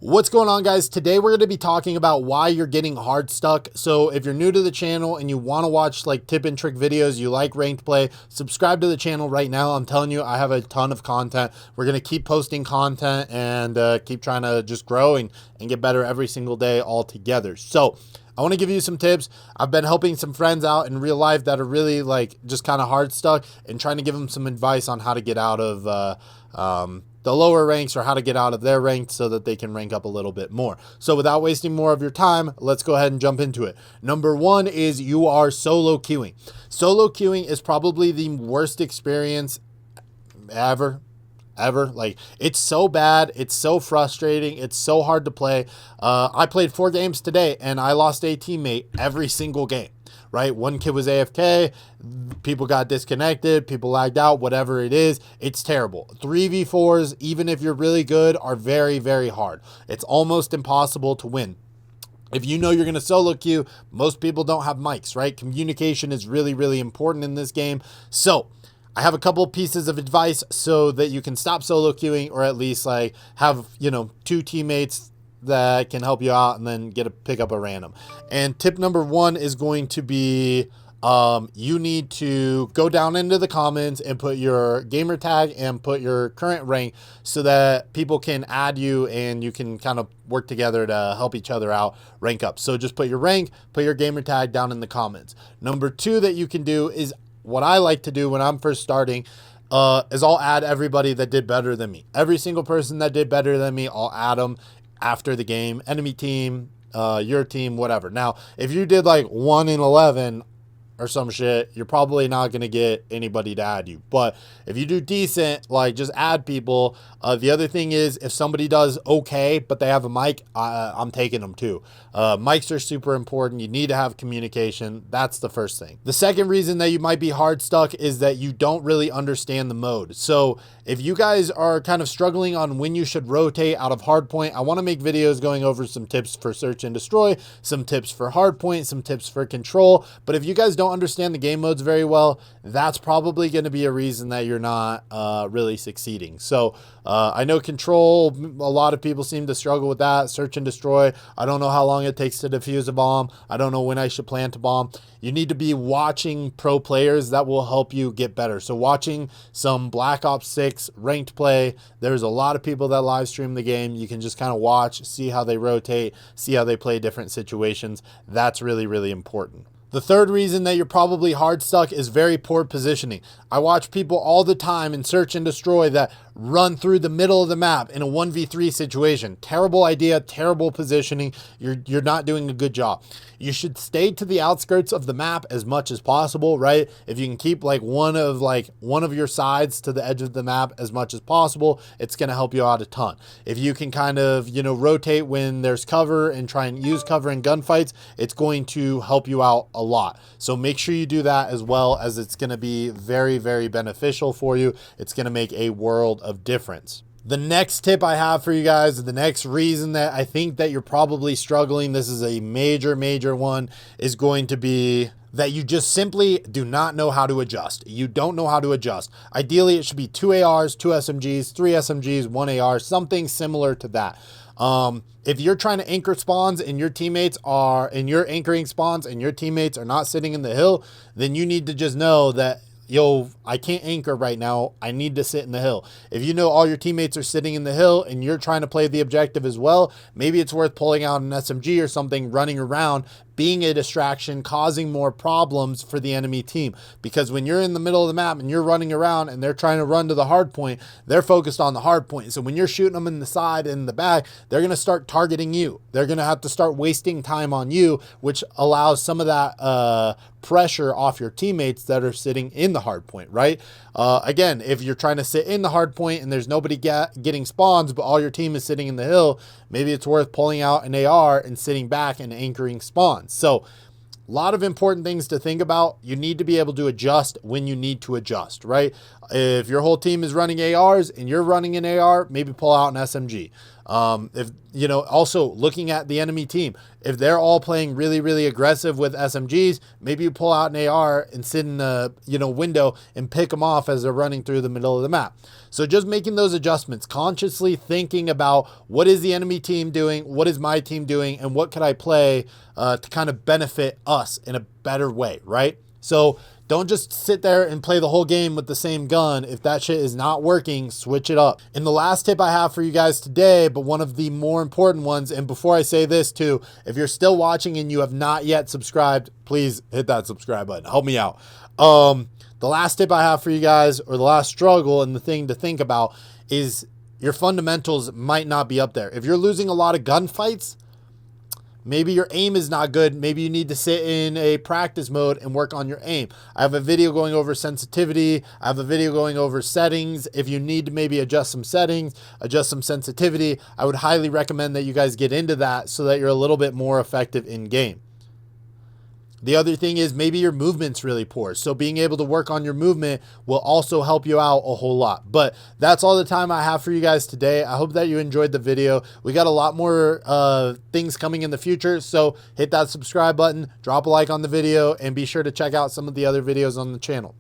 What's going on, guys? Today we're going to be talking about why you're getting hard stuck. So if you're new to the channel and you want to watch like tip and trick videos, you like ranked play, subscribe to the channel right now. I'm telling you, I have a ton of content. We're going to keep posting content and keep trying to just grow and get better every single day all together. So I want to give you some tips. I've been helping some friends out in real life that are really like just kind of hard stuck and trying to give them some advice on how to get out of the lower ranks or how to get out of their ranks so that they can rank up a little bit more. So without wasting more of your time, let's go ahead and jump into it. Number one is you are solo queuing. Solo queuing is probably the worst experience ever. Like, it's so bad, it's so frustrating, it's so hard to play. I played 4 games today and I lost a teammate every single game, right? One kid was AFK, people got disconnected, people lagged out, whatever it is, it's terrible. 3v4s, even if you're really good, are very, very hard. It's almost impossible to win. If you know you're going to solo queue, most people don't have mics, right? Communication is really, really important in this game. So I have a couple pieces of advice so that you can stop solo queuing, or at least like have, 2 teammates that can help you out and then pick up a random. And tip number 1 is going to be you need to go down into the comments and put your gamer tag and put your current rank so that people can add you and you can kind of work together to help each other out rank up. So just put your rank, put your gamer tag down in the comments. Number 2 that you can do is what I like to do when I'm first starting is I'll add everybody that did better than me. Every single person that did better than me, I'll add them after the game. Enemy team, your team, whatever. Now, if you did like 1 in 11 or some shit, you're probably not going to get anybody to add you. But if you do decent, like, just add people. The other thing is, if somebody does okay, but they have a mic, I'm taking them too. Mics are super important. You need to have communication. That's the first thing. The second reason that you might be hard stuck is that you don't really understand the mode. So if you guys are kind of struggling on when you should rotate out of hardpoint, I want to make videos going over some tips for search and destroy, some tips for hardpoint, some tips for control. But if you guys don't understand the game modes very well, that's probably going to be a reason that you're not really succeeding. So I know control, a lot of people seem to struggle with that. Search and destroy, I don't know how long it takes to defuse a bomb. I don't know when I should plant a bomb. You need to be watching pro players that will help you get better. So watching some Black Ops 6 ranked play, there's a lot of people that live stream the game. You can just kind of watch, see how they rotate, see how they play different situations. That's really, really important. The third reason that you're probably hard stuck is very poor positioning. I watch people all the time in search and destroy that run through the middle of the map in a 1v3 situation. Terrible idea, terrible positioning. You're not doing a good job. You should stay to the outskirts of the map as much as possible, right? If you can keep like one of your sides to the edge of the map as much as possible, it's going to help you out a ton. If you can kind of, rotate when there's cover and try and use cover in gunfights, it's going to help you out a lot. So make sure you do that, as well as it's going to be very, very beneficial for you. It's going to make a world of difference. The next tip I have for you guys, the next reason that I think that you're probably struggling, this is a major, major one, is going to be that you just simply do not know how to adjust. You don't know how to adjust. Ideally, it should be 2 ARs, 2 SMGs, 3 SMGs, 1 AR, something similar to that. If you're trying to anchor spawns and your teammates are, and you're anchoring spawns and your teammates are not sitting in the hill, then you need to just know that, yo, I can't anchor right now. I need to sit in the hill. If you know all your teammates are sitting in the hill and you're trying to play the objective as well, maybe it's worth pulling out an SMG or something, running around, being a distraction, causing more problems for the enemy team. Because when you're in the middle of the map and you're running around and they're trying to run to the hard point, they're focused on the hard point. So when you're shooting them in the side and in the back, they're going to start targeting you. They're going to have to start wasting time on you, which allows some of that pressure off your teammates that are sitting in the hard point, right? Again, if you're trying to sit in the hard point and there's nobody getting spawns, but all your team is sitting in the hill, maybe it's worth pulling out an AR and sitting back and anchoring spawns. So A lot of important things to think about. You need to be able to adjust when you need to adjust, right? If your whole team is running ARs and you're running an AR, maybe pull out an SMG. If you know, also looking at the enemy team, if they're all playing really, really aggressive with SMGs, maybe you pull out an AR and sit in the, you know, window and pick them off as they're running through the middle of the map. So just making those adjustments, consciously thinking about what is the enemy team doing, what is my team doing, and what could I play to kind of benefit us in a better way, right? So don't just sit there and play the whole game with the same gun. If that shit is not working, switch it up. And the last tip I have for you guys today, but one of the more important ones, and before I say this too, if you're still watching and you have not yet subscribed, please hit that subscribe button. Help me out. The last tip I have for you guys, or the last struggle and the thing to think about, is your fundamentals might not be up there. If you're losing a lot of gunfights, maybe your aim is not good. Maybe you need to sit in a practice mode and work on your aim. I have a video going over sensitivity. I have a video going over settings. If you need to maybe adjust some settings, adjust some sensitivity, I would highly recommend that you guys get into that so that you're a little bit more effective in game. The other thing is maybe your movement's really poor. So being able to work on your movement will also help you out a whole lot. But that's all the time I have for you guys today. I hope that you enjoyed the video. We got a lot more things coming in the future. So hit that subscribe button, drop a like on the video, and be sure to check out some of the other videos on the channel.